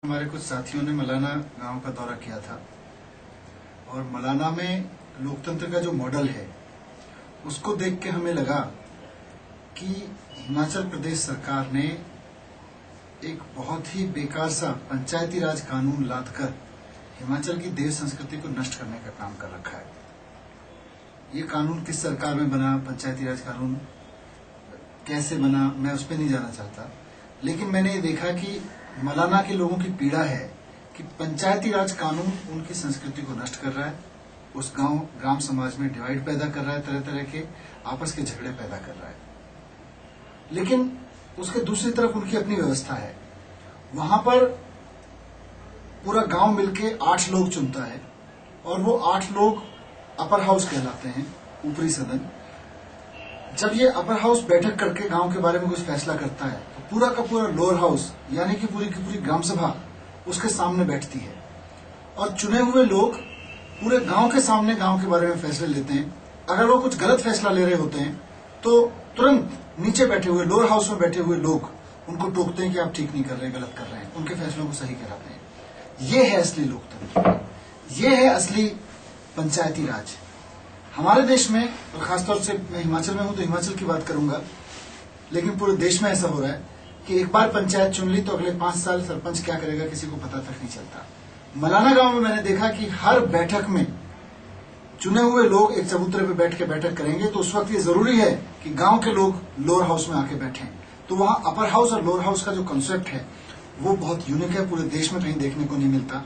हमारे कुछ साथियों ने मलाना गांव का दौरा किया था और मलाना में लोकतंत्र का जो मॉडल है उसको देख के हमें लगा कि हिमाचल प्रदेश सरकार ने एक बहुत ही बेकार सा पंचायती राज कानून लादकर हिमाचल की देव संस्कृति को नष्ट करने का काम कर रखा है। ये कानून किस सरकार में बना, पंचायती राज कानून कैसे बना, मैं उस पर नहीं जाना चाहता, लेकिन मैंने ये देखा कि मलाना के लोगों की पीड़ा है कि पंचायती राज कानून उनकी संस्कृति को नष्ट कर रहा है, उस ग्राम समाज में डिवाइड पैदा कर रहा है, तरह तरह के आपस के झगड़े पैदा कर रहा है। लेकिन उसके दूसरी तरफ उनकी अपनी व्यवस्था है। वहां पर पूरा गांव मिलके 8 लोग चुनता है और वो 8 लोग अपर हाउस कहलाते हैं, ऊपरी सदन। जब ये अपर हाउस बैठक करके गांव के बारे में कुछ फैसला करता है तो पूरा का पूरा लोअर हाउस यानी कि पूरी की पूरी ग्राम सभा उसके सामने बैठती है और चुने हुए लोग पूरे गांव के सामने गांव के बारे में फैसले लेते हैं। अगर वो कुछ गलत फैसला ले रहे होते हैं तो तुरंत नीचे बैठे हुए लोअर हाउस में बैठे हुए लोग उनको टोकते हैं कि आप ठीक नहीं कर रहे, गलत कर रहे हैं, उनके फैसलों को सही कराते हैं। ये है असली लोकतंत्र, ये है असली पंचायती राज हमारे देश में। और खासतौर से मैं हिमाचल में हूं तो हिमाचल की बात करूंगा, लेकिन पूरे देश में ऐसा हो रहा है कि एक बार पंचायत चुन ली तो अगले 5 साल सरपंच क्या करेगा किसी को पता तक नहीं चलता। मलाना गांव में मैंने देखा कि हर बैठक में चुने हुए लोग एक चबूतरे पे बैठ के बैठक करेंगे, तो उस वक्त ये जरूरी है कि गांव के लोग लोअर हाउस में आके बैठें। तो वहां अपर हाउस और लोअर हाउस का जो कॉन्सेप्ट है वो बहुत यूनिक है, पूरे देश में कहीं देखने को नहीं मिलता।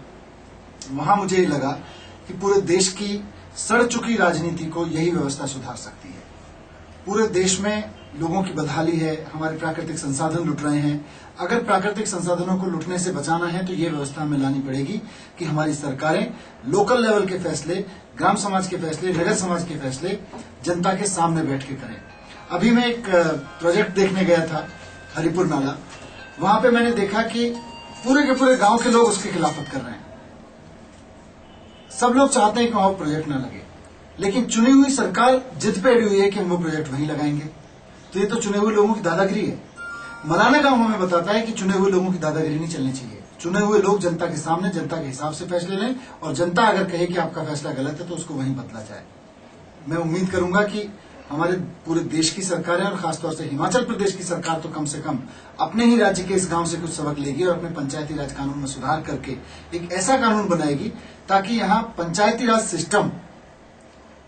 वहां मुझे ये लगा कि पूरे देश की सड़ चुकी राजनीति को यही व्यवस्था सुधार सकती है। पूरे देश में लोगों की बदहाली है, हमारे प्राकृतिक संसाधन लुट रहे हैं। अगर प्राकृतिक संसाधनों को लुटने से बचाना है तो ये व्यवस्था हमें लानी पड़ेगी कि हमारी सरकारें लोकल लेवल के फैसले, ग्राम समाज के फैसले, नगर समाज के फैसले जनता के सामने बैठ के करें। अभी मैं एक प्रोजेक्ट देखने गया था हरिपुर नाला, वहां पे मैंने देखा कि पूरे के पूरे गांव के लोग उसकी खिलाफत कर रहे हैं। सब लोग चाहते हैं कि वहां प्रोजेक्ट न लगे, लेकिन चुनी हुई सरकार जिद पे अड़ी हुई है कि हम वो प्रोजेक्ट वहीं लगाएंगे। तो ये तो चुने हुए लोगों की दादागिरी है। मलाना गांव हमें बताता है कि चुने हुए लोगों की दादागिरी नहीं चलनी चाहिए। चुने हुए लोग जनता के सामने जनता के हिसाब से फैसले लें और जनता अगर कहे कि आपका फैसला गलत है तो उसको वहीं बदला जाए। मैं उम्मीद करूंगा कि हमारे पूरे देश की सरकारें और खासतौर से हिमाचल प्रदेश की सरकार तो कम से कम अपने ही राज्य के इस गांव से कुछ सबक लेगी और अपने पंचायती राज कानून में सुधार करके एक ऐसा कानून बनाएगी ताकि यहाँ पंचायती राज सिस्टम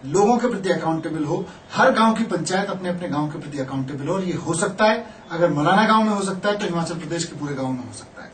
लोगों के प्रति अकाउंटेबल हो। हर गांव की पंचायत अपने अपने गांव के प्रति अकाउंटेबल हो और ये हो सकता है। अगर मलाना गांव में हो सकता है तो हिमाचल प्रदेश के पूरे गांव में हो सकता है।